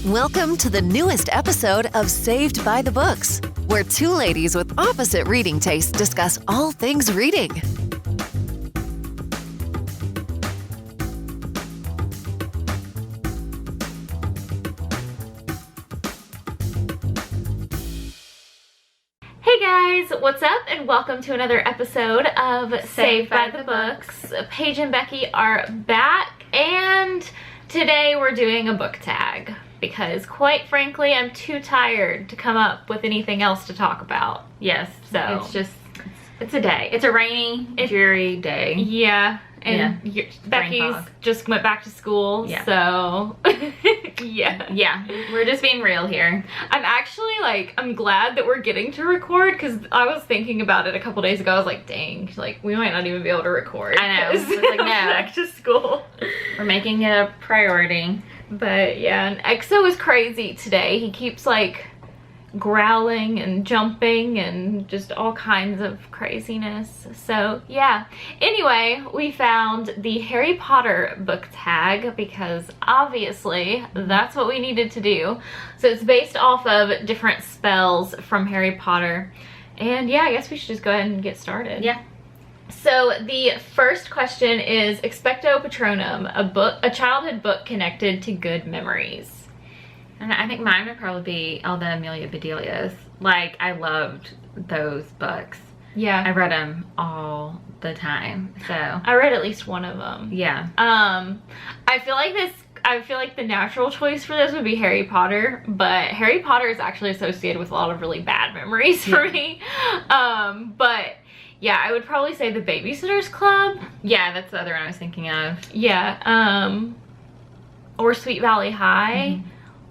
Welcome to the newest episode of Saved by the Books, where two ladies with opposite reading tastes discuss all things reading. Hey guys, what's up? And welcome to another episode of Saved by the Books. Paige and Becky are back, and today we're doing a book tag because, quite frankly, I'm too tired to come up with anything else to talk about. Yes, So it's a day. It's a rainy, dreary day. Yeah, and Becky's fog. just went back to school, Yeah. so yeah. Yeah, we're just being real here. I'm actually I'm glad that we're getting to record, because I was thinking about it a couple days ago. I was like, dang, we might not even be able to record. I know. 'cause It's like, no. back to school. We're making it a priority. But yeah, and EXO is crazy today. He keeps growling and jumping and just all kinds of craziness. So yeah. Anyway, we found the Harry Potter book tag because obviously that's what we needed to do. So it's based off of different spells from Harry Potter. And yeah, I guess we should just go ahead and get started. Yeah. So the first question is Expecto Patronum, a childhood book connected to good memories. And I think mine would probably be all the Amelia Bedelia's. I loved those books. Yeah. I read them all the time, so. I read at least one of them. Yeah. I feel like the natural choice for this would be Harry Potter, but Harry Potter is actually associated with a lot of really bad memories for me. But yeah, I would probably say the Babysitter's Club. Yeah, that's the other one I was thinking of. Yeah. Or Sweet Valley High.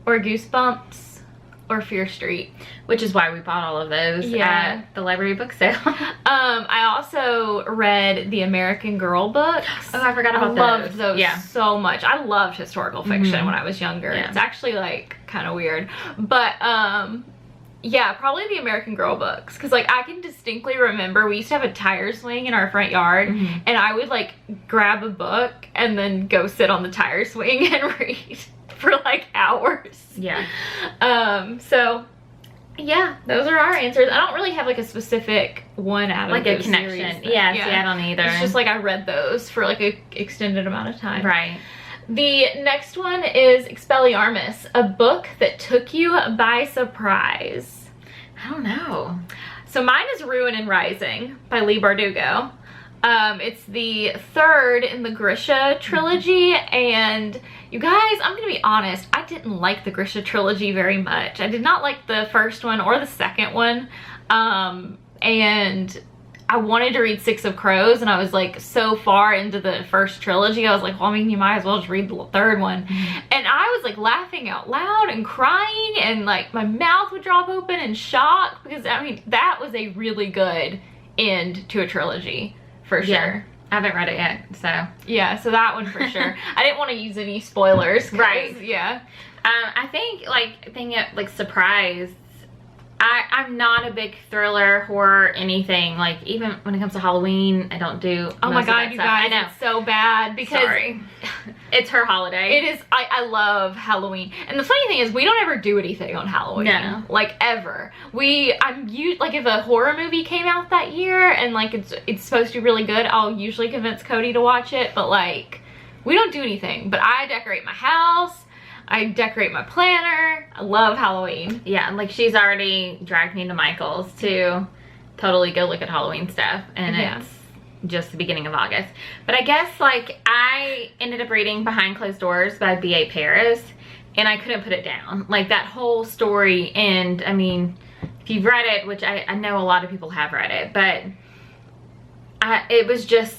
Or Goosebumps, or Fear Street. Which is why we bought all of those at the library book sale. I also read the American Girl books. Oh, I forgot about those. I loved those so much. I loved historical fiction when I was younger. Yeah. It's actually kind of weird. But yeah, probably the American Girl books. Because I can distinctly remember we used to have a tire swing in our front yard. And I would grab a book and then go sit on the tire swing and read for hours. Yeah. So yeah, those are our answers. I don't really have a specific one out of a connection. Yeah, see, I don't either. It's just I read those for a extended amount of time. Right. The next one is Expelliarmus, a book that took you by surprise. I don't know. So mine is Ruin and Rising by Leigh Bardugo. It's the third in the Grisha trilogy, and you guys, I'm gonna be honest, I didn't like the Grisha trilogy very much. I did not like the first one or the second one, and I wanted to read Six of Crows, and I was so far into the first trilogy, I was like, well, I mean, you might as well just read the third one. And I was laughing out loud and crying, and my mouth would drop open in shock, because I mean, that was a really good end to a trilogy. For sure. Yeah. I haven't read it yet, so. Yeah, so that one for sure. I didn't want to use any spoilers. Right. Yeah. I think, thinking of, surprise, I'm not a big thriller, horror, anything. Even when it comes to Halloween, I don't do Oh my god, you stuff. guys, I know. it's so bad because Sorry. It's her holiday. it is, I love Halloween. And the funny thing is, we don't ever do anything on Halloween. No. Ever. If a horror movie came out that year and it's supposed to be really good, I'll usually convince Cody to watch it, but we don't do anything. But I decorate my house, I decorate my planner. I love Halloween. Yeah, she's already dragged me to Michael's to totally go look at Halloween stuff, and it's just the beginning of August. But I guess I ended up reading Behind Closed Doors by B.A. Paris, and I couldn't put it down. That whole story, and I mean, if you've read it, which I know a lot of people have read it, but it was just,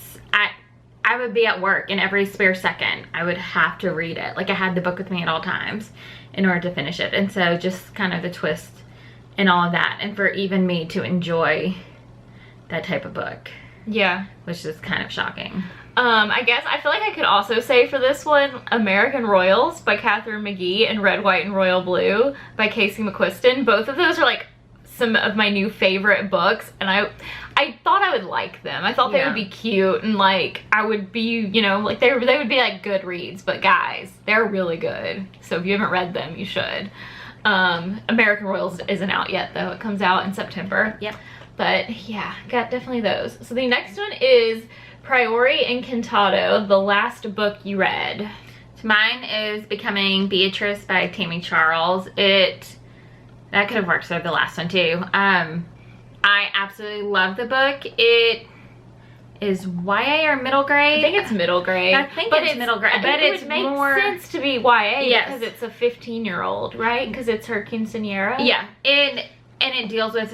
I would be at work, and every spare second I would have to read it. I had the book with me at all times in order to finish it. And so just kind of the twist and all of that, and for even me to enjoy that type of book. Yeah. Which is kind of shocking. I guess I feel like I could also say for this one, American Royals by Catherine McGee and Red, White, and Royal Blue by Casey McQuiston. Both of those are some of my new favorite books, and I thought I would like them. I thought they would be cute, and like I would be, you know, like they would be like good reads, but guys, they're really good. So if you haven't read them, you should. American Royals isn't out yet though. It comes out in September. Yep. But yeah, got definitely those. So the next one is Priori Encantado, the last book you read. So mine is Becoming Beatrice by Tammy Charles. That could have worked for the last one too. I absolutely love the book. It is YA or middle grade? I think it's middle grade. I think it's middle grade. But it would make sense to be YA because it's a 15-year-old, right? Because it's her quinceañera. Yeah, and it deals with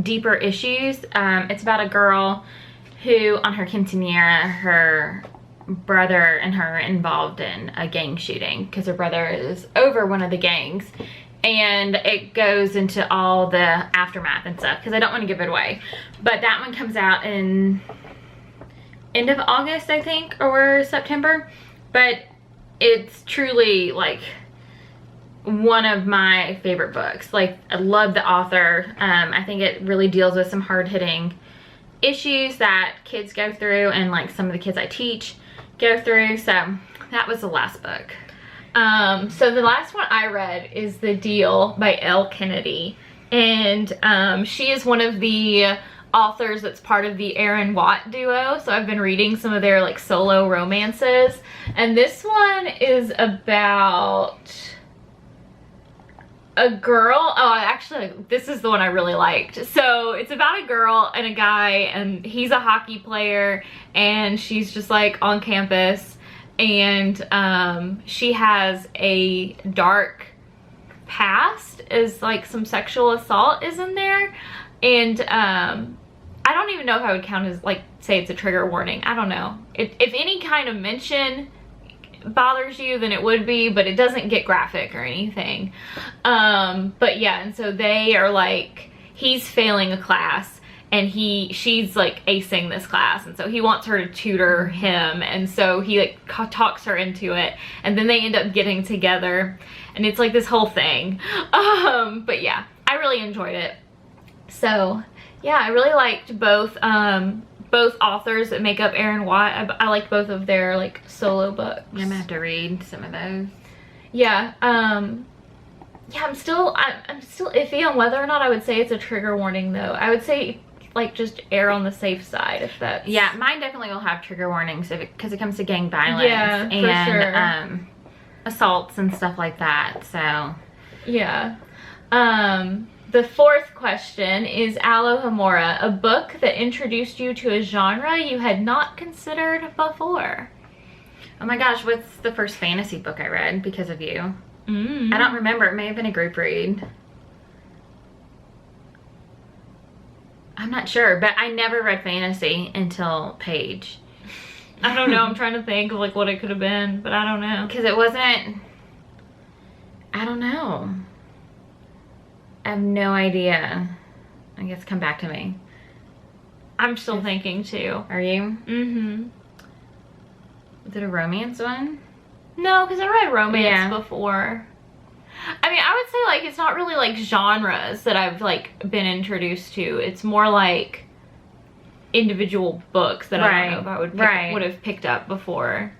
deeper issues. It's about a girl who, on her quinceañera, her brother and her are involved in a gang shooting because her brother is over one of the gangs. And it goes into all the aftermath and stuff because I don't want to give it away. But that one comes out in end of August, I think, or September. But it's truly like one of my favorite books. Like, I love the author. I think it really deals with some hard-hitting issues that kids go through, and like some of the kids I teach go through. So that was the last book. So the last one I read is The Deal by Elle Kennedy, and she is one of the authors that's part of the Aaron Watt duo. So I've been reading some of their like solo romances, and this one is about a girl. Oh, actually, this is the one I really liked. So it's about a girl and a guy, and he's a hockey player, and she's just like on campus, and she has a dark past, as like some sexual assault is in there, and I don't even know if I would count as like, say it's a trigger warning. I don't know. If any kind of mention bothers you, then it would be, but it doesn't get graphic or anything. But yeah, and so they are like, he's failing a class, and she's like acing this class, and so he wants her to tutor him, and so he like talks her into it, and then they end up getting together, and it's like this whole thing. But yeah, I really enjoyed it. So yeah, I really liked both authors that make up Aaron Watt. I like both of their like solo books. I'm gonna have to read some of those. Yeah, yeah, I'm still iffy on whether or not I would say it's a trigger warning though. I would say like just err on the safe side if that's... Yeah, mine definitely will have trigger warnings because it comes to gang violence, yeah, and for sure. Assaults and stuff like that. So yeah. The fourth question is Alohomora, a book that introduced you to a genre you had not considered before. Oh my gosh, what's the first fantasy book I read because of you? I don't remember. It may have been a group read. I'm not sure, but I never read fantasy until Paige. I don't know. I'm trying to think of like what it could have been, but I don't know. Because it wasn't... I don't know. I have no idea. I guess come back to me. I'm still thinking too. Are you? Mm-hmm. Was it a romance one? No, because I read romance before. I mean, I would say like it's not really like genres that I've like been introduced to. It's more like individual books that I don't know if I would have picked up before.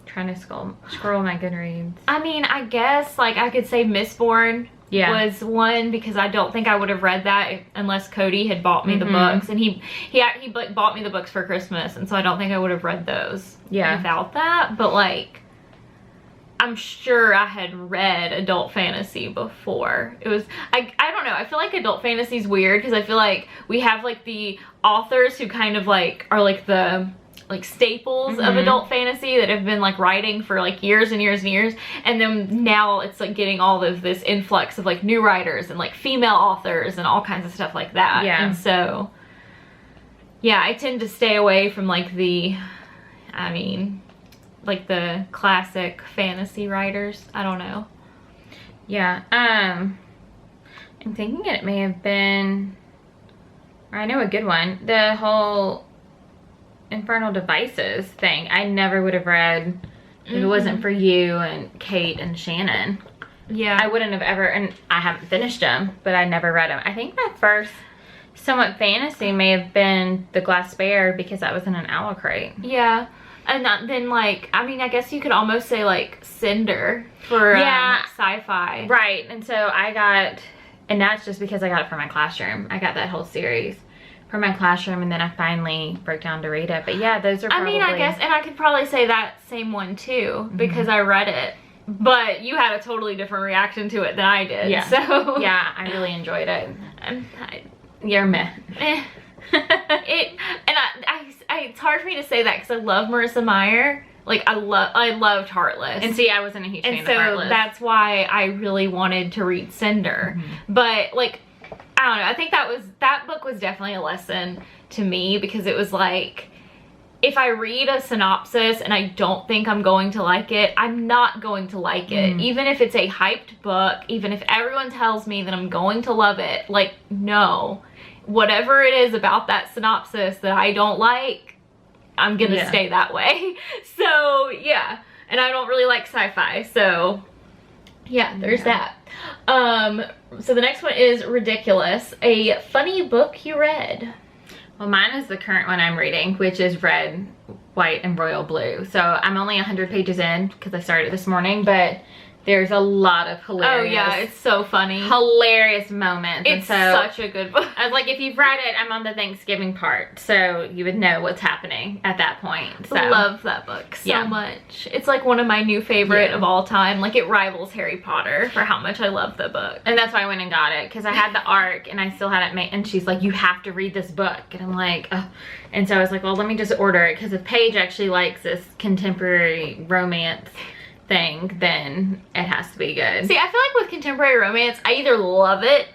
Trying to scroll my Goodreads. I mean, I guess like I could say Mistborn was one, because I don't think I would have read that unless Cody had bought me the books, and he bought me the books for Christmas, and so I don't think I would have read those without that. But like, I'm sure I had read adult fantasy before. It was, I don't know, I feel like adult fantasy is weird because I feel like we have like the authors who kind of like are like the like staples of adult fantasy that have been like writing for like years and years and years, and then now it's like getting all of this influx of like new writers and like female authors and all kinds of stuff like that. And so yeah, I tend to stay away from like the, I mean, like the classic fantasy writers. I don't know. Yeah, I'm thinking it may have been, or I know a good one, the whole Infernal Devices thing. I never would have read if it wasn't for you and Kate and Shannon. Yeah. I wouldn't have ever, and I haven't finished them, but I never read them. I think my first somewhat fantasy may have been The Glass Bear, because that was in an owl crate. Yeah. And then, like, I mean, I guess you could almost say, like, Cinder for sci-fi. Right. And so I got, and that's just because I got it for my classroom. I got that whole series for my classroom, and then I finally broke down to read it. But yeah, those are probably... I mean, I guess, and I could probably say that same one, too, because I read it. But you had a totally different reaction to it than I did. Yeah. So... Yeah, I really enjoyed it. You're meh. It's hard for me to say that because I love Marissa Meyer. Like, I loved Heartless. And see, I wasn't a huge fan of Heartless. Heartless. And so that's why I really wanted to read Cinder. But, like, I don't know. I think that book was definitely a lesson to me, because it was like, if I read a synopsis and I don't think I'm going to like it, I'm not going to like it. Even if it's a hyped book, even if everyone tells me that I'm going to love it, like, no. Whatever it is about that synopsis that I don't like, I'm gonna stay that way. So, yeah. And I don't really like sci-fi, so yeah, there's that. So the next one is Ridiculous, a funny book you read. Well, mine is the current one I'm reading, which is Red, White, and Royal Blue. So I'm only 100 pages in because I started this morning, but there's a lot of hilarious... Oh yeah, it's so funny. Hilarious moments. It's such a good book. I was like, if you've read it, I'm on the Thanksgiving part, so you would know what's happening at that point. So. I love that book so much. It's like one of my new favorite of all time. Like, it rivals Harry Potter for how much I love the book. And that's why I went and got it, because I had the ARC and I still had it made, and she's like, you have to read this book. And I'm like, ugh. And so I was like, well, let me just order it, because if Paige actually likes this contemporary romance thing, then it has to be good. See, I feel like with contemporary romance, I either love it,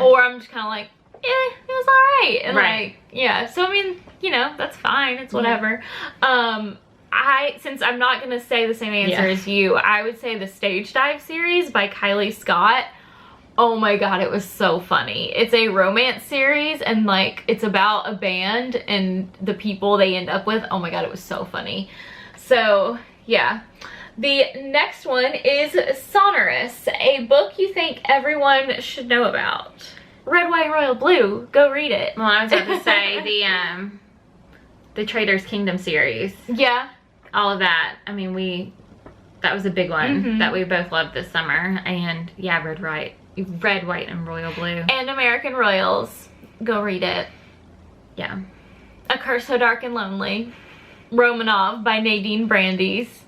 or I'm just kind of like, it was alright. And like, yeah. So, I mean, you know, that's fine. It's whatever. Since I'm not going to say the same answer as you, I would say the Stage Dive series by Kylie Scott. Oh my god, it was so funny. It's a romance series, and like, it's about a band and the people they end up with. Oh my god, it was so funny. So, yeah. The next one is Sonorous, a book you think everyone should know about. Red, White, Royal Blue. Go read it. Well, I was about to say the Trader's Kingdom series. Yeah. All of that. I mean, that was a big one that we both loved this summer. And yeah, Red, White, and Royal Blue. And American Royals. Go read it. Yeah. A Curse So Dark and Lonely. Romanov by Nadine Brandeis.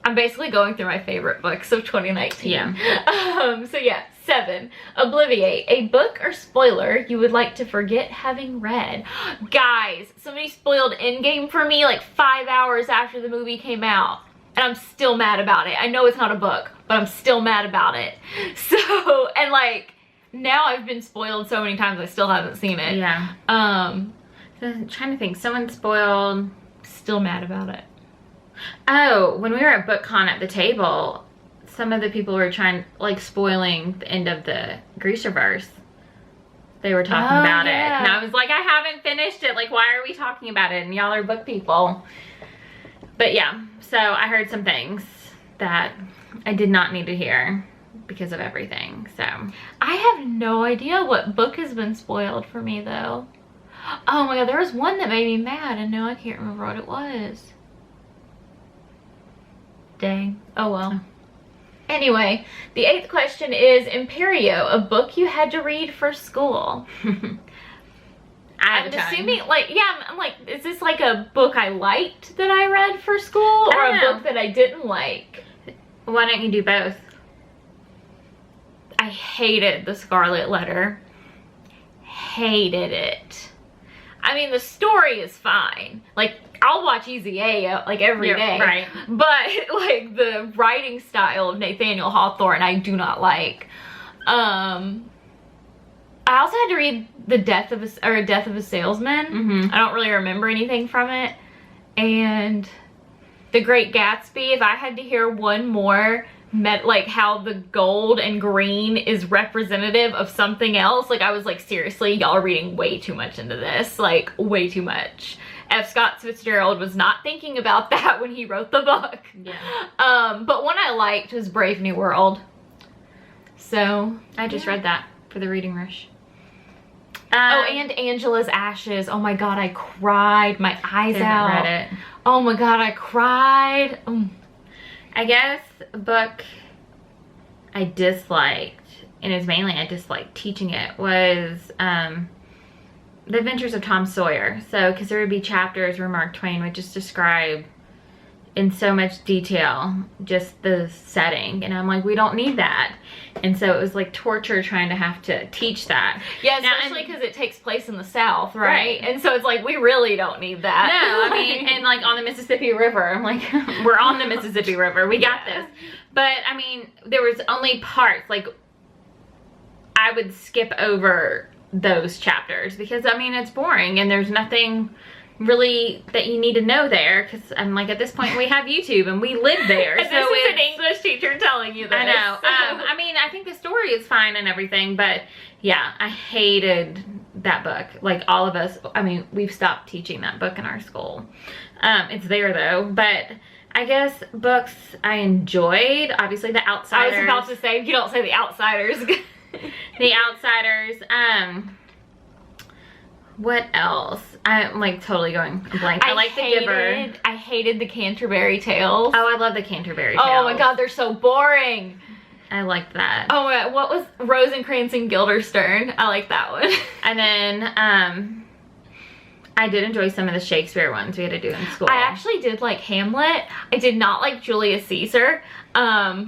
I'm basically going through my favorite books of 2019. Yeah. So yeah, 7. Obliviate, a book or spoiler you would like to forget having read. Guys, somebody spoiled Endgame for me like 5 hours after the movie came out. And I'm still mad about it. I know it's not a book, but I'm still mad about it. So, and like, now I've been spoiled so many times I still haven't seen it. Yeah. I'm trying to think. Someone spoiled... Still mad about it. Oh, when we were at BookCon at the table, some of the people were spoiling the end of the Greaserverse. They were talking about it. And I was like, I haven't finished it. Like, why are we talking about it? And y'all are book people. But yeah, so I heard some things that I did not need to hear because of everything, so. I have no idea what book has been spoiled for me, though. Oh my god, there was one that made me mad, and now I can't remember what it was. Dang. Oh well. Anyway, the 8th question is Imperio, a book you had to read for school. I'm assuming, like, yeah, I'm like, is this like a book I liked that I read for school, or a book that I didn't like? Why don't you do both? I hated The Scarlet Letter. Hated it. I mean, the story is fine. Like, I'll watch Easy A like every day. Right. But like the writing style of Nathaniel Hawthorne, I do not like. I also had to read Death of a Salesman. I don't really remember anything from it. And The Great Gatsby. If I had to hear one more, like how the gold and green is representative of something else, like I was like, seriously, y'all are reading way too much into this, like way too much. F. Scott Fitzgerald was not thinking about that when he wrote the book. Yeah. But one I liked was Brave New World. So I just read that for the reading rush. oh, and Angela's Ashes. Oh my god, I cried my eyes I out. haven't read it. Oh my god, I cried. I guess a book I disliked, and it's mainly I disliked teaching it, was The Adventures of Tom Sawyer. So, because there would be chapters where Mark Twain would just describe in so much detail just the setting, and I'm like, we don't need that. And so it was like torture trying to have to teach that. Yeah, especially because it takes place in the South, right? And so it's like, we really don't need that. No, I mean, and like on the Mississippi River, I'm like, we're on the Mississippi River, we got this. But I mean, there was only parts, like I would skip over those chapters because I mean, it's boring and there's nothing really that you need to know there, because I'm like, at this point we have YouTube and we live there. And so this is an English teacher telling you this. I know. I mean, I think the story is fine and everything, but yeah, I hated that book. Like all of us, I mean, we've stopped teaching that book in our school. It's there though, but I guess books I enjoyed, obviously The Outsiders. I was about to say, you don't say The Outsiders. The Outsiders. What else? I'm like totally going blank. I like The Giver. I hated the Canterbury Tales. Oh, I love the Canterbury Tales. Oh my god, they're so boring. I liked that. Oh my god, what was Rosencrantz and Guildenstern? I like that one. And then I did enjoy some of the Shakespeare ones we had to do in school. I actually did like Hamlet. I did not like Julius Caesar.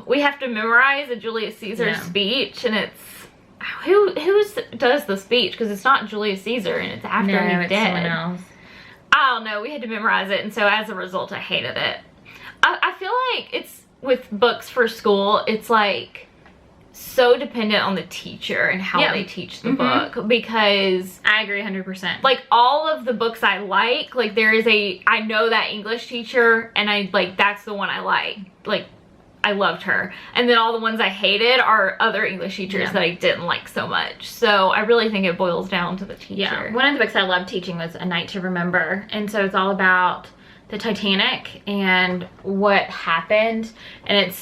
We have to memorize a Julius Caesar speech, and it's who does the speech, because it's not Julius Caesar and it's after he's dead. Someone else. I don't know. We had to memorize it, and so as a result, I hated it. I feel like it's with books for school. It's like so dependent on the teacher and how they teach the book, because I agree 100%. like all of the books I like there is I know that English teacher, and I like that's the one I like I loved her. And then all the ones I hated are other English teachers that I didn't like so much. So I really think it boils down to the teacher. Yeah, one of the books I loved teaching was A Night to Remember, and so it's all about the Titanic and what happened, and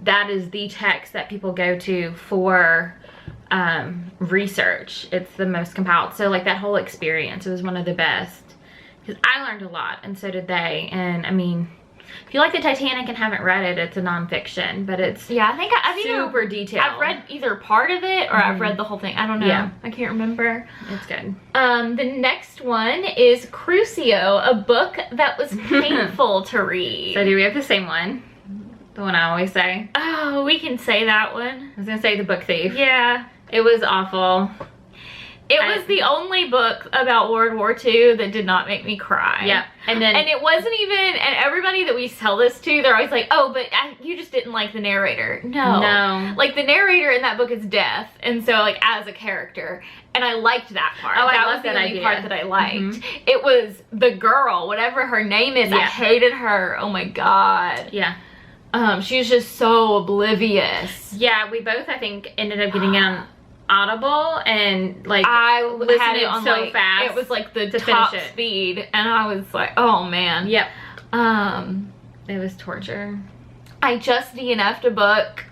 that is the text that people go to for research. It's the most compiled. So like that whole experience, it was one of the best, because I learned a lot and so did they. And I mean, if you like the Titanic and haven't read it, it's a nonfiction, but it's I've super detailed. I've read either part of it or I've read the whole thing. I don't know. Yeah. I can't remember. It's good. The next one is Crucio, a book that was painful to read. So do we have the same one? The one I always say? Oh, we can say that one. I was gonna say The Book Thief. Yeah. It was awful. It was the only book about World War II that did not make me cry. Yeah. And it wasn't even, and everybody that we tell this to, they're always like, oh, but you just didn't like the narrator. No. Like, the narrator in that book is death, and so, like, as a character. And I liked that part. Oh, I that love was the that only idea. part that I liked. It was the girl, whatever her name is. I hated her. Oh, my God. Yeah. She was just so oblivious. Yeah, we both, I think, ended up getting on Audible, and like I listened had it on so fast. It was like the to top finish it. speed, and I was like, oh man. Yep. It was torture. I just DNF'd a book,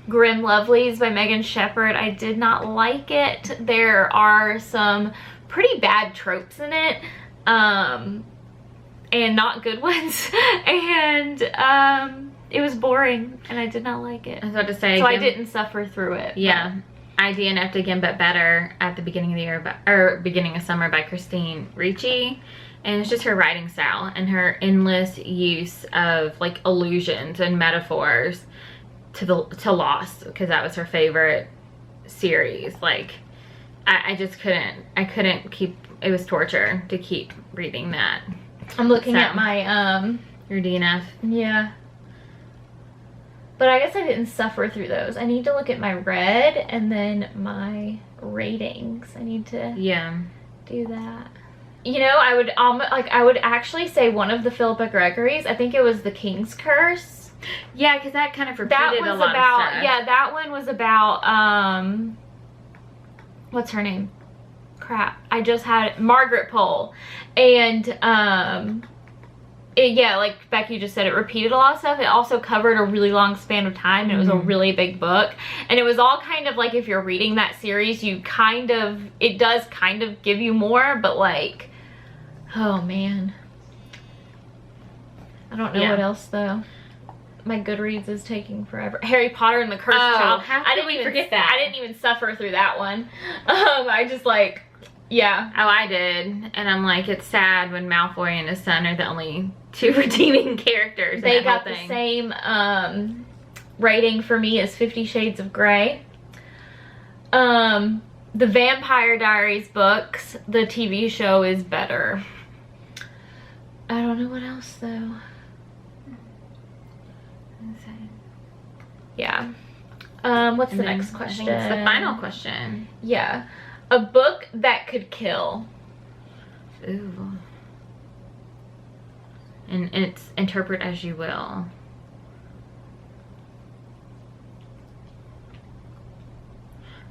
Grim Lovelies by Megan Shepherd. I did not like it. There are some pretty bad tropes in it, and not good ones, and it was boring, and I did not like it. I was about to say, so I didn't suffer through it. Yeah. I DNF'd Again But Better at the beginning of the year, or beginning of summer, by Christine Ricci. And it's just her writing style and her endless use of like allusions and metaphors to Lost, because that was her favorite series. Like I just couldn't keep, it was torture to keep reading that. I'm looking at my your DNF. Yeah. But I guess I didn't suffer through those. I need to look at my read and then my ratings. I need to do that. You know, I would actually say one of the Philippa Gregory's. I think it was The King's Curse. Yeah, because that kind of repeated a lot of stuff. Yeah, that one was about what's her name? Crap. I just had it. Margaret Pole. And yeah, like Becky just said, it repeated a lot of stuff. It also covered a really long span of time, and it was a really big book. And it was all kind of like, if you're reading that series, it does kind of give you more, but like, oh man. I don't know what else though. My Goodreads is taking forever. Harry Potter and the Cursed Child. How did we forget that? I didn't even suffer through that one. I just like, yeah. Oh, I did. And I'm like, it's sad when Malfoy and his son are the only 2 redeeming characters. They got the same rating for me as 50 Shades of Grey. The Vampire Diaries books, the TV show is better. I don't know what else though. Yeah. What's the next question? I think it's the final question. Yeah. A book that could kill. Ooh. And it's interpret as you will.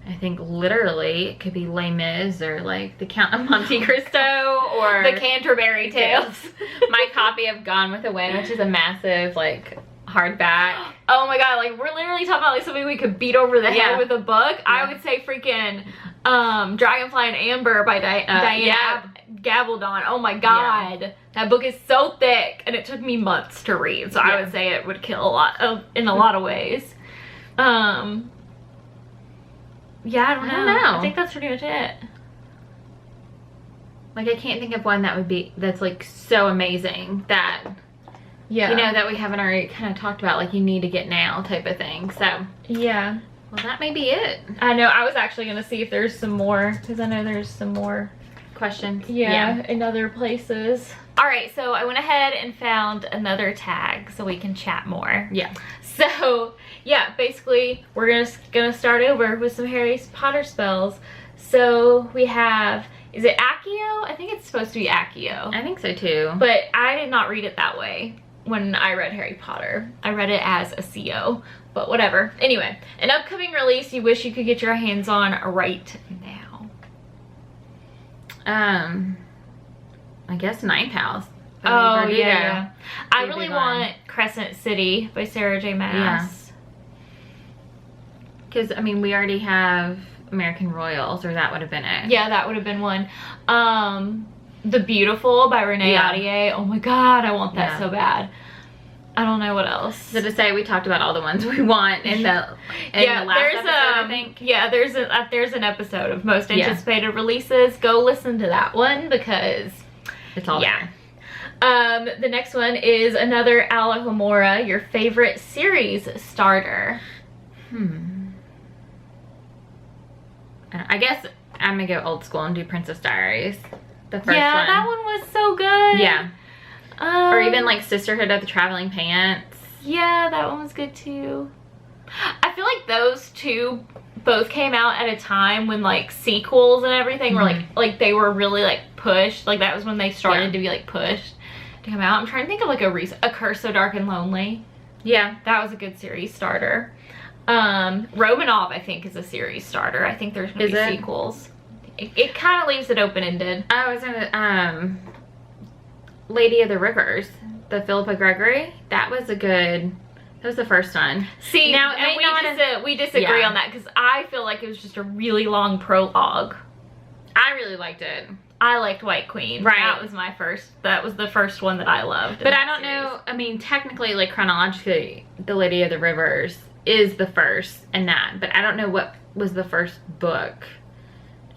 I think literally it could be Les Mis or like The Count of Monte Cristo or The Canterbury Tales. My copy of Gone with the Wind, which is a massive like hardback. Oh my god, like we're literally talking about like something we could beat over the head with a book. I would say freaking Dragonfly and Amber by Diane Gabaldon. Oh my god. That book is so thick and it took me months to read. So I would say it would kill a lot in a lot of ways. Yeah, I don't know. I think that's pretty much it. Like I can't think of one that's like so amazing that you know, that we haven't already kind of talked about, like you need to get now type of thing. So yeah. Well, that may be it. I know. I was actually going to see if there's some more, because I know there's some more questions. Yeah, in other places. All right, so I went ahead and found another tag so we can chat more. Yeah. So, yeah, basically, we're gonna start over with some Harry Potter spells. So, we have, is it Accio? I think it's supposed to be Accio. I think so, too. But I did not read it that way when I read Harry Potter. I read it as a CO, but whatever. Anyway, an upcoming release you wish you could get your hands on right now. I guess Ninth House. Oh, yeah. I really want Crescent City by Sarah J. Maas. Because, I mean, we already have American Royals, or that would have been it. Yeah, that would have been one. The Beautiful by Renee Ahdieh. Oh my god, I want that so bad. I don't know what else. So to say, we talked about all the ones we want in the last episode, I think. Yeah, there's an episode of most anticipated releases. Go listen to that one because it's all there. The next one is another Alohomora, your favorite series starter. I guess I'm gonna go old school and do Princess Diaries. The first one. Yeah, that one was so good. Yeah. Or even like Sisterhood of the Traveling Pants. Yeah, that one was good too. I feel like those two both came out at a time when like sequels and everything were like they were really like pushed. Like that was when they started to be like pushed to come out. I'm trying to think of like A Curse So Dark and Lonely. Yeah, that was a good series starter. Romanov I think is a series starter. I think there's gonna be sequels. It kind of leaves it open-ended. I was in Lady of the Rivers, the Philippa Gregory. That was the first one. See, now we disagree on that because I feel like it was just a really long prologue. I really liked it. I liked White Queen. Right. That was the first one that I loved. But I don't know, I mean, technically, like chronologically, the Lady of the Rivers is the first in that, but I don't know what was the first book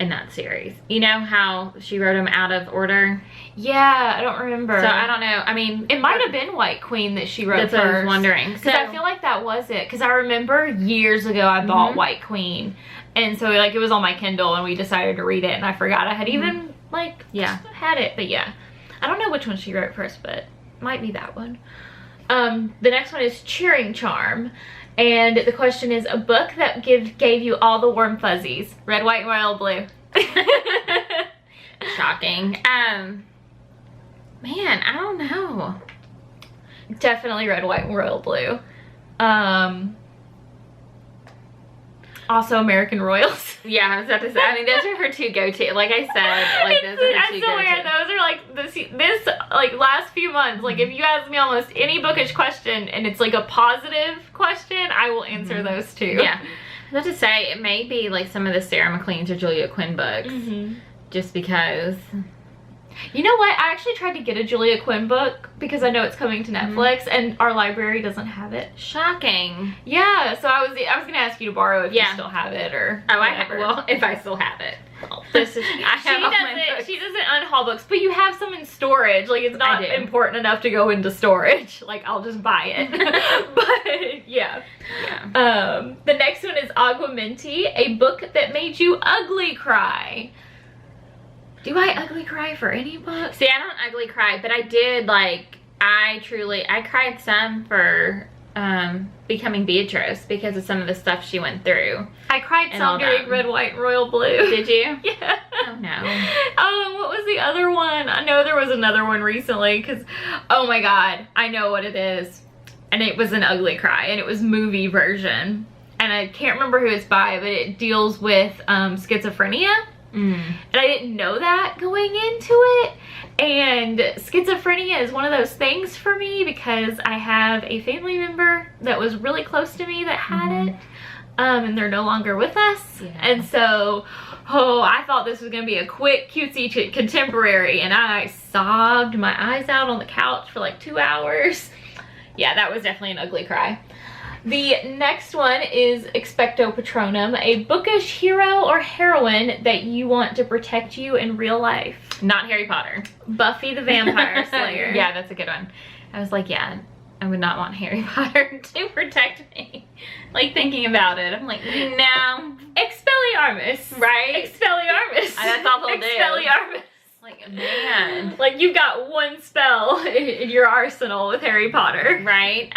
in that series. You know how she wrote them out of order? Yeah, I don't remember. So I don't know. I mean, it might have been White Queen that she wrote first. That's what I was wondering. Because I feel like that was it. Because I remember years ago I bought White Queen. And so like it was on my Kindle and we decided to read it and I forgot I had even like had it. But yeah. I don't know which one she wrote first, but it might be that one. The next one is Cheering Charm. And the question is, a book that gave you all the warm fuzzies. Red, white, and royal blue. Shocking. Man, I don't know. Definitely red, white, and royal blue. Also American Royals. Yeah, I was about to say, I mean, those are her two go-to. Like I said, like those are her I two swear, go-to. those are like this like last few months. Like if you ask me almost any bookish question and it's like a positive question, I will answer those too. Yeah. I was about to say, it may be like some of the Sarah McLean's or Julia Quinn books. Just because. You know what? I actually tried to get a Julia Quinn book because I know it's coming to Netflix and our library doesn't have it. Shocking. Yeah, so I was gonna ask you to borrow if you still have it or well, if I still have it. This is she doesn't unhaul books, but you have some in storage. Like it's not important enough to go into storage. Like I'll just buy it. But yeah. The next one is Aguamenti, a book that made you ugly cry. Do I ugly cry for any book? See, I don't ugly cry, but I did, like, I cried some for Becoming Beatrice because of some of the stuff she went through. I cried some during Red, White, and Royal Blue. Did you? Yeah. Oh, no. What was the other one? I know there was another one recently because, oh my God, I know what it is. And it was an ugly cry, and it was movie version. And I can't remember who it's by, but it deals with schizophrenia. And I didn't know that going into it, and schizophrenia is one of those things for me because I have a family member that was really close to me that had it, and they're no longer with us, and so I thought this was gonna be a quick cutesy contemporary, and I sobbed my eyes out on the couch for like 2 hours. Yeah, that was definitely an ugly cry. The next one is Expecto Patronum, a bookish hero or heroine that you want to protect you in real life. Not Harry Potter. Buffy the Vampire Slayer. Yeah, that's a good one. I was like, yeah, I would not want Harry Potter to protect me. Like, thinking about it, I'm like, no. Expelliarmus. Right? Expelliarmus. That's all they'll do. Expelliarmus. Like, man. Like, you've got one spell in your arsenal with Harry Potter. Right?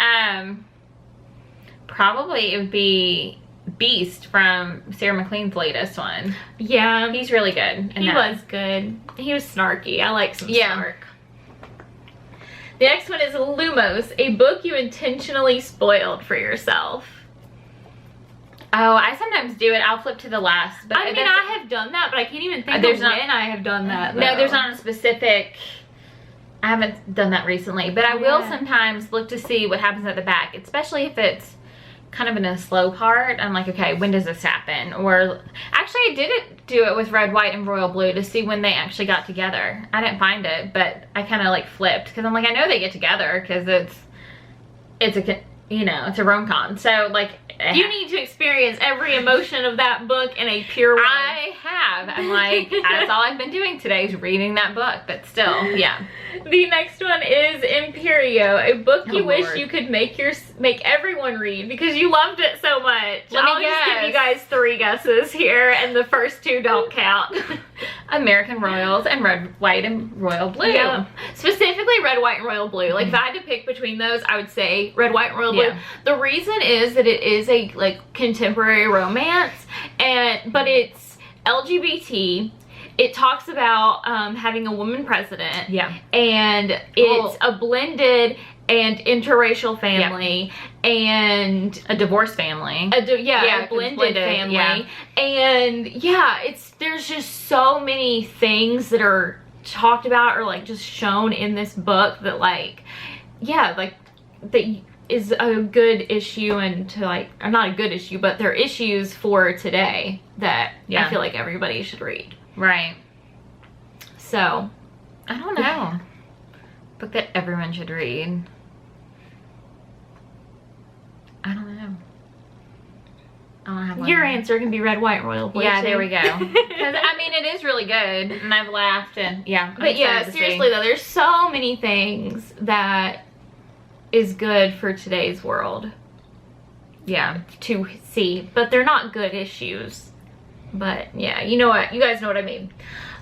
Probably it would be Beast from Sarah McLean's latest one. Yeah. He's really good. He was good. He was snarky. I like some snark. The next one is Lumos, a book you intentionally spoiled for yourself. Oh, I sometimes do it. I'll flip to the last. But I mean, I have done that, but I can't even think of when I have done that. No, there's not a specific... I haven't done that recently, but I will sometimes look to see what happens at the back, especially if it's kind of in a slow part. I'm like, okay, when does this happen? Or actually I did do it with Red, White, and Royal Blue to see when they actually got together. I didn't find it, but I kind of like flipped because I'm like, I know they get together because it's a, you know, it's a rom-com. So like, you need to experience every emotion of that book in a pure way. I have. I'm like, that's all I've been doing today is reading that book, but still, yeah. The next one is Imperio, a book you wish you could make everyone read because you loved it so much. I'll just give you guys 3 guesses here, and the first 2 don't count. American Royals and Red, White, and Royal Blue. Yeah. Specifically Red, White, and Royal Blue. Like if I had to pick between those, I would say Red, White, and Royal Blue. The reason is that it is a like contemporary romance, but it's LGBT. It talks about having a woman president. Yeah. And it's a blended and interracial family and a divorced family. A blended family. Yeah. And yeah, there's just so many things that are talked about or like just shown in this book that like, yeah, like that is a good issue, and to like, or not a good issue, but they're issues for today that I feel like everybody should read. Right. So, I don't know. Book that everyone should read. I don't know. I don't have one. Your answer can be Red, White, and Royal Blue. Yeah, there we go. Because I mean, it is really good, and I've laughed, and yeah. But yeah, seriously though, there's so many things that is good for today's world. Yeah, to see, but they're not good issues. But yeah, you know what? You guys know what I mean.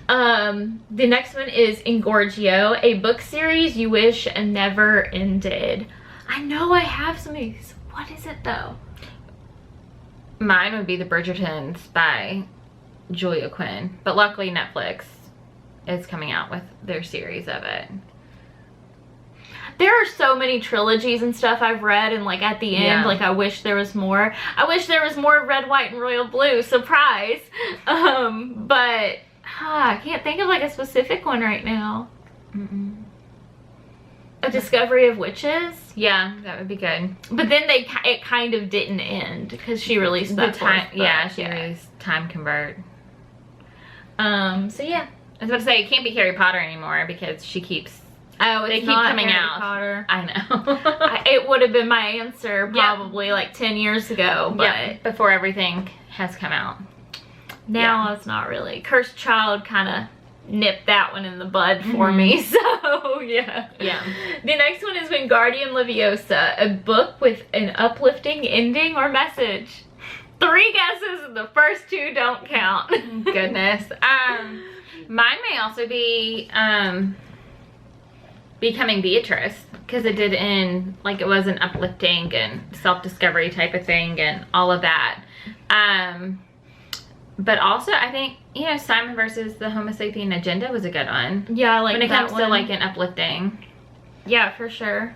The next one is Ingorgio, a book series you wish never ended. I know I have some of these. What is it though? Mine would be The Bridgertons by Julia Quinn, but luckily Netflix is coming out with their series of it. There are so many trilogies and stuff I've read, and like at the end, like I wish there was more. I wish there was more Red, White, and Royal Blue. Surprise. But I can't think of like a specific one right now. A Discovery of Witches. Yeah, that would be good. But then it kind of didn't end because she released that time. Yeah, she released Time Convert. So yeah, I was about to say it can't be Harry Potter anymore because she keeps. Oh, they keep coming Harry out. Potter. I know. It would have been my answer probably like 10 years ago, but before everything has come out. Now it's not really. Cursed Child kind of nipped that one in the bud for me, so yeah. The next one is Wingardium Leviosa, a book with an uplifting ending or message. 3 guesses and the first 2 don't count. Goodness. Mine may also be Becoming Beatrice, because it did end like it was an uplifting and self-discovery type of thing and all of that. But also I think, you know, Simon versus the Homo Sapien Agenda was a good one. Yeah, I like when it that comes to like an uplifting. Yeah, for sure.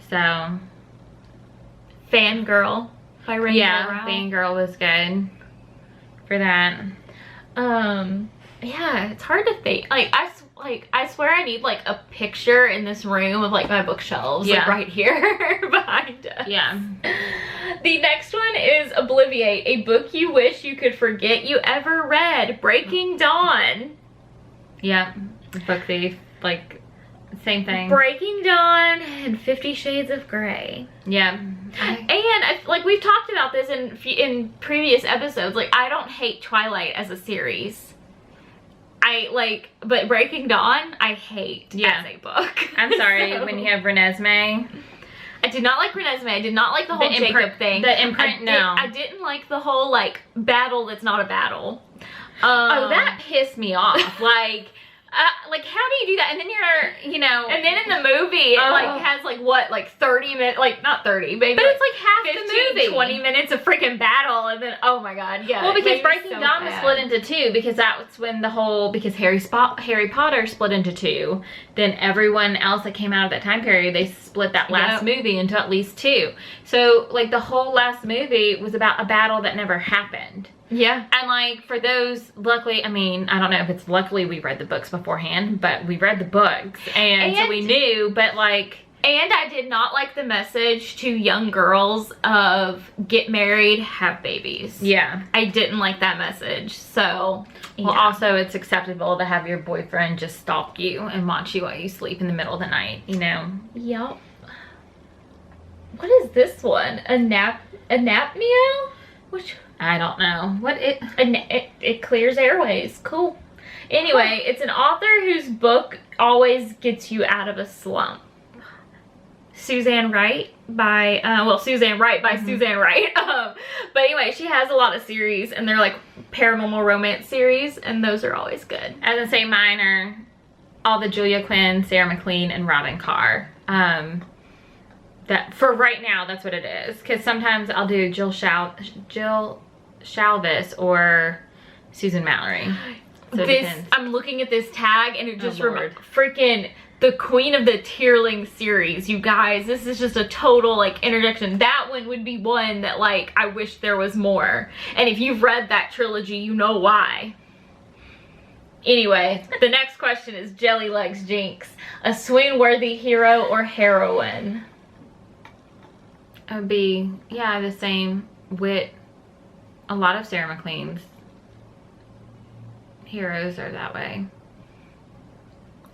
So Fangirl by Rainbow Rowell. Fangirl was good for that. Yeah, it's hard to think. I swear I need like a picture in this room of like my bookshelves, like right here behind us. Yeah. The next one is Obliviate, a book you wish you could forget you ever read. Breaking Dawn. Yeah. Book Thief, like same thing. Breaking Dawn and 50 Shades of Grey. Yeah. And like we've talked about this in previous episodes, like I don't hate Twilight as a series. But Breaking Dawn, I hate as a book. I'm sorry, when you have Renesmee. I did not like Renesmee. I did not like the whole Jacob thing. The imprint, I didn't like the whole, like, battle that's not a battle. Oh, that pissed me off. Like, how do you do that? And then you're, you know. And then in the movie, it, like, has, like, what, like, 30 minutes, like, not 30, maybe. But it's, like, half 15, the movie. 20 minutes of freaking battle, and then, oh, my God, yeah. Well, because Breaking Dawn was split into 2, because that's when the whole, because Harry Potter split into 2, then everyone else that came out of that time period, they split that last movie into at least 2. So, like, the whole last movie was about a battle that never happened. Yeah. And like for those, luckily, I mean, I don't know if it's luckily we read the books beforehand, but we read the books and so we knew, but like. And I did not like the message to young girls of get married, have babies. Yeah. I didn't like that message. So, well, also it's acceptable to have your boyfriend just stalk you and watch you while you sleep in the middle of the night, you know? Yep. What is this one? Anapneo? Which? I don't know. What it clears airways. Cool. Anyway, it's an author whose book always gets you out of a slump. Suzanne Wright by Suzanne Wright by Suzanne Wright. But anyway, she has a lot of series, and they're like paranormal romance series, and those are always good. As I say, mine are all the Julia Quinn, Sarah McLean, and Robin Carr. That for right now, that's what it is. Because sometimes I'll do Jill Shalvis or Susan Mallory. So I'm looking at this tag and it just freaking the Queen of the Tearling series. You guys, this is just a total like introduction. That one would be one that like I wish there was more. And if you've read that trilogy, you know why. Anyway, the next question is Jelly Legs Jinx, a swoon-worthy hero or heroine? It would be, yeah, the same with a lot of Sarah McLean's heroes are that way.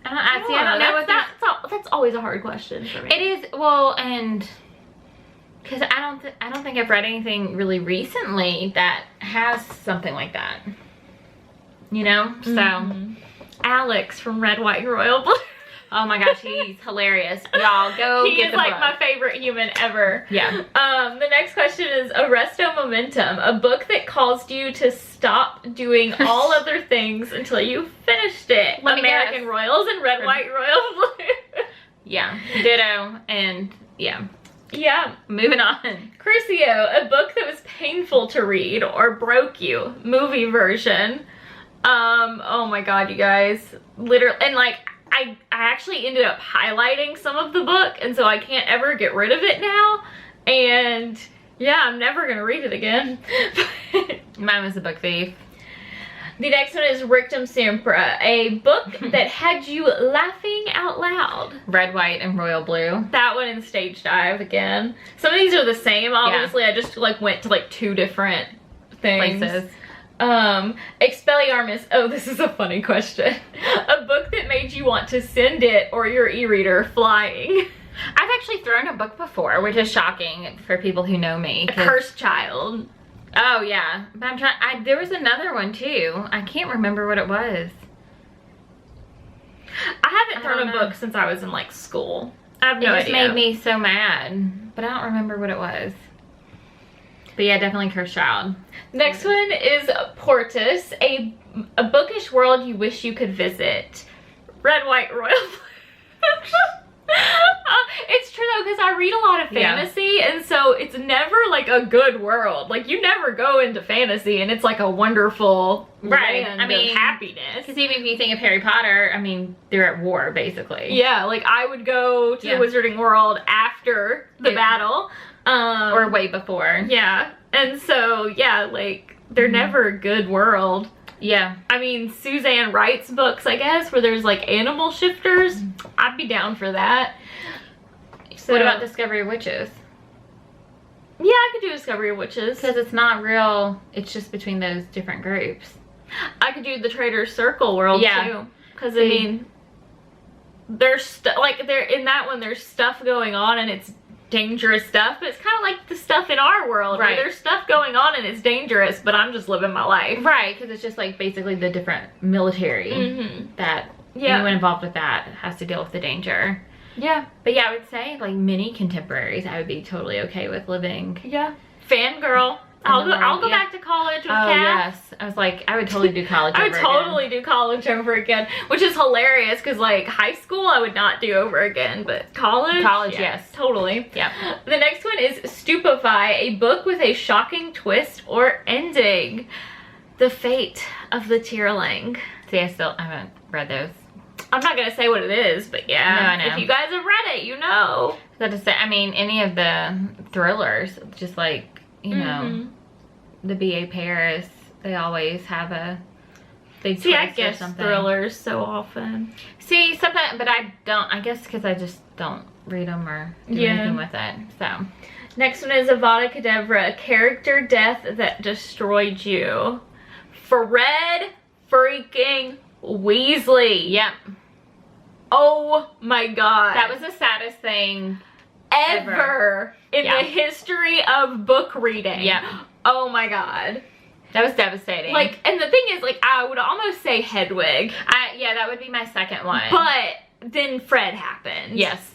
I don't know what that's always a hard question for me. It is, well, and because I don't think I've read anything really recently that has something like that. You know? So Alex from Red, White, and Royal Blue. Oh my gosh, he's hilarious. Y'all go he get is the like book. my favorite human ever. Yeah. The next question is Arresto Momentum, a book that caused you to stop doing all other things until you finished it. American Royals and Red, White, Royal Blue. Yeah. Ditto. And yeah. Yeah. Moving on. Crucio, a book that was painful to read or broke you. Movie version. Oh my god, you guys. Literally, and like, I actually ended up highlighting some of the book, and so I can't ever get rid of it now. And yeah, I'm never gonna read it again. Mine was The Book Thief. The next one is Rictum Sempra, a book that had you laughing out loud. Red, White, and Royal Blue. That one in Stage Dive again. Some of these are the same, obviously. Yeah. I just like went to like 2 different things. Places. Expelliarmus. Oh, this is a funny question. A book that made you want to send it or your e-reader flying. I've actually thrown a book before, which is shocking for people who know me. A Cursed Child. Oh yeah, but I'm trying. There was another one too. I can't remember what it was. I haven't thrown a book since I was in like school. I have no idea. It just made me so mad, but I don't remember what it was. But yeah, definitely Cursed Child. Next one is Portus, a bookish world you wish you could visit. Red, White, Royal Blue. It's true though, because I read a lot of fantasy, and so it's never like a good world. Like you never go into fantasy and it's like a wonderful land of happiness. Because even if you think of Harry Potter, I mean, they're at war basically. Yeah, like I would go to the Wizarding World after the battle. Or way before. Yeah, and so yeah, like they're never a good world. Yeah. I mean, Suzanne writes books, I guess, where there's like animal shifters. I'd be down for that. So, what about Discovery of Witches? Yeah, I could do Discovery of Witches. Because it's not real, it's just between those different groups. I could do the Trader's Circle world too. Because I mean, there's in that one there's stuff going on and it's dangerous stuff, but it's kind of like the stuff in our world where there's stuff going on and it's dangerous, but I'm just living my life. Right, because it's just like basically the different military that anyone involved with that has to deal with the danger. Yeah. But yeah, I would say like many contemporaries I would be totally okay with living. Yeah. Fangirl. I'll go back to college with Kat. Yes. I was like, I would totally do college over again. I would totally do college over again, which is hilarious because like high school I would not do over again, but college? College, yes. Totally. Yeah. The next one is Stupefy, a book with a shocking twist or ending. The Fate of the Tierling. See, I haven't read those. I'm not going to say what it is, but yeah. No, I know. If you guys have read it, you know. I mean, any of the thrillers, just like, you know, the B.A. Paris, they always have a big twist I guess or something. Thrillers so often. See, sometimes, but I don't, I guess because I just don't read them or do anything with it, so. Next one is Avada Kedavra, a character death that destroyed you. Fred freaking Weasley. Yep. Oh my god. That was the saddest thing ever in the history of book reading. Yeah. Oh my god. That was devastating. Like, and the thing is, like, I would almost say Hedwig. Yeah, that would be my second one. But then Fred happened. Yes.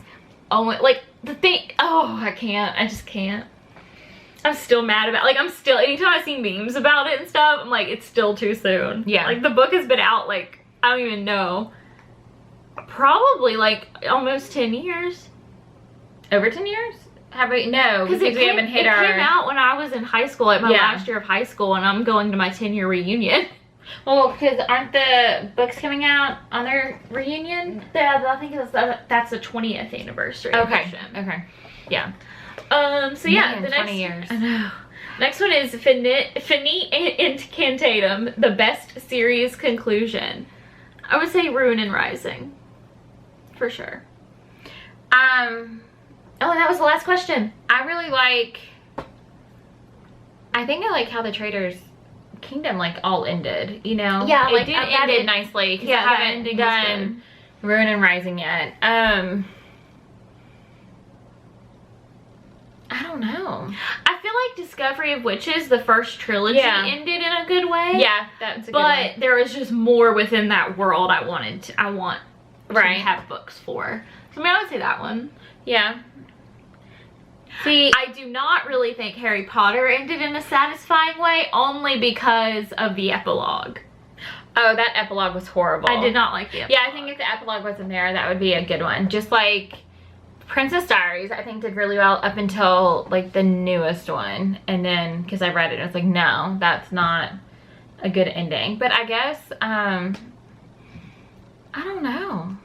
Oh, like, the thing, I just can't. I'm still mad about, like, anytime I see memes about it and stuff, I'm like, it's still too soon. Yeah. Like, the book has been out, like, I don't even know. Probably, like, almost 10 years. Over 10 years? Have we? No, because we haven't hit It came out when I was in high school, like my last year of high school, and I'm going to my 10-year reunion. Well, because aren't the books coming out on their reunion? Yeah, I think that's the 20th anniversary. Okay. Okay. Yeah. So yeah, the 20 years. I know. Next one is Fini Incantatum, the best series conclusion. I would say Ruin and Rising, for sure. Oh, and that was the last question. I really like, I think I like how the Trader's Kingdom like all ended, you know? Yeah, it like did that ended nicely because I haven't done Ruin and Rising yet. I don't know. I feel like Discovery of Witches, the first trilogy, ended in a good way. Yeah, that's a good one. But there was just more within that world I want to have books for. So I mean, I would say that one. Yeah. See, I do not really think Harry Potter ended in a satisfying way, only because of the epilogue. Oh, that epilogue was horrible. I did not like the epilogue. Yeah, I think if the epilogue wasn't there, that would be a good one. Just like Princess Diaries, I think did really well up until like the newest one. And then, because I read it, I was like, no, that's not a good ending. But I guess, I don't know.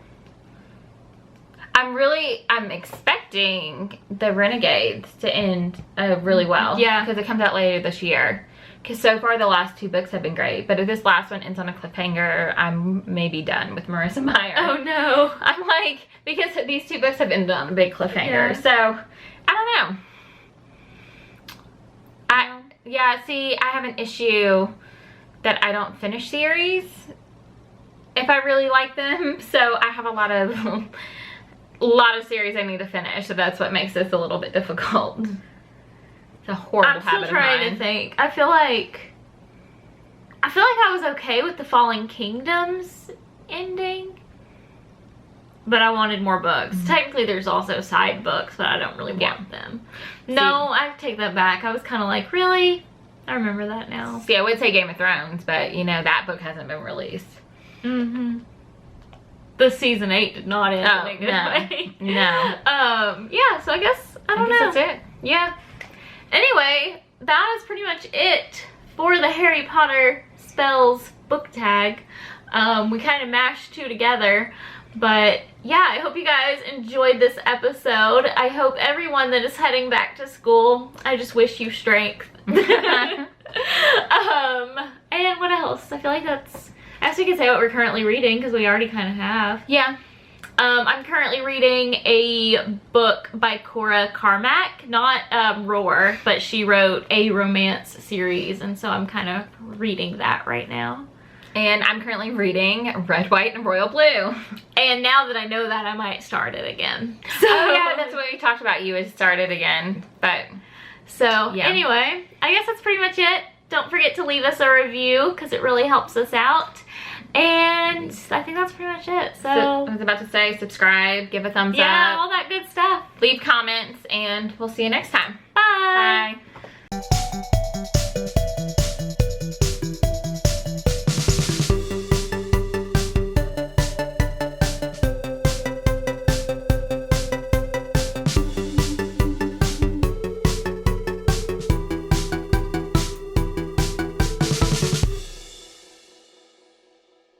I'm expecting the Renegades to end really well. Yeah. Because it comes out later this year. Because so far the last 2 books have been great. But if this last one ends on a cliffhanger, I'm maybe done with Marissa Meyer. Oh no. I'm like, because these 2 books have ended on a big cliffhanger. Yeah. So, I don't know. Yeah, see, I have an issue that I don't finish series if I really like them. So I have a lot of series I need to finish. So that's what makes this a little bit difficult. It's a horrible habit of mine. I'm still trying to think. I feel like I was okay with the Fallen Kingdoms ending, but I wanted more books. Technically, there's also side books, but I don't really want them. No, I take that back. I was kind of like, really? I remember that now. See, I would say Game of Thrones, but you know, that book hasn't been released. Mm-hmm. The season 8 did not end in a good way. No. Yeah, so I guess, I don't know. That's it. Yeah. Anyway, that is pretty much it for the Harry Potter spells book tag. We kind of mashed 2 together. But yeah, I hope you guys enjoyed this episode. I hope everyone that is heading back to school, I just wish you strength. And what else? I feel like that's, I guess we could say what we're currently reading because we already kind of have. Yeah. I'm currently reading a book by Cora Carmack, not Roar, but she wrote a romance series, and so I'm kind of reading that right now. And I'm currently reading Red, White, and Royal Blue. And now that I know that, I might start it again. So yeah, that's what we talked about. You would start it again. But so yeah. Anyway, I guess that's pretty much it. Don't forget to leave us a review because it really helps us out. And I think that's pretty much it. So I was about to say subscribe, give a thumbs up. Yeah, all that good stuff. Leave comments, and we'll see you next time. Bye. Bye.